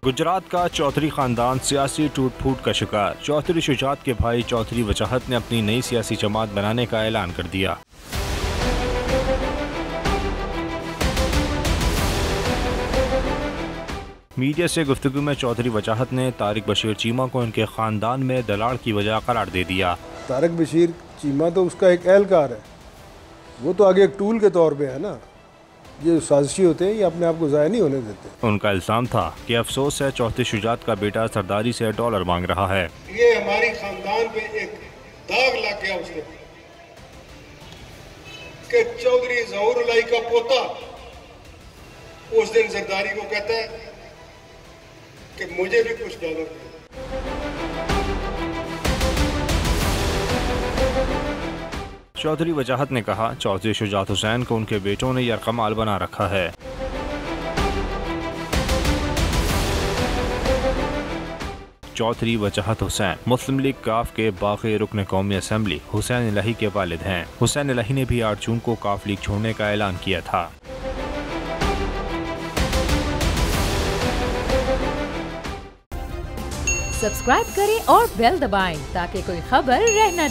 गुजरात का चौधरी खानदान सियासी टूट फूट का शिकार। चौधरी शुजात के भाई चौधरी वजाहत ने अपनी नई सियासी जमात बनाने का ऐलान कर दिया। मीडिया से गुफ्तगू में चौधरी वजाहत ने तारिक बशीर चीमा को उनके खानदान में दलाल की वजह करार दे दिया। तारिक बशीर चीमा तो उसका एक एहलकार है, वो तो आगे एक टूल के तौर पे है ना। ये साजिशी होते हैं, ये अपने आप को ज़ाया नहीं होने देते। उनका इल्ज़ाम था कि अफसोस है चौधरी शुजात का बेटा सरदारी से डॉलर मांग रहा है। ये हमारी खानदान पे एक दाग लग गया उसने कि चौधरी ज़हूरुल्लाह का पोता उस दिन सरदारी को कहता है कि मुझे भी कुछ डॉलर दे। चौधरी वजाहत ने कहा, चौधरी शुजात हुसैन को उनके बेटों ने यरकमाल बना रखा है। चौधरी वजाहत हुसैन मुस्लिम लीग काफ के बाकी रुकन कौमी असम्बली हुसैन इलाही के वालिद हैं। हुसैन इलाही ने भी 8 जून को काफ लीग छोड़ने का ऐलान किया था। सब्सक्राइब करें और बेल दबाएं ताकि कोई खबर रह न जाए।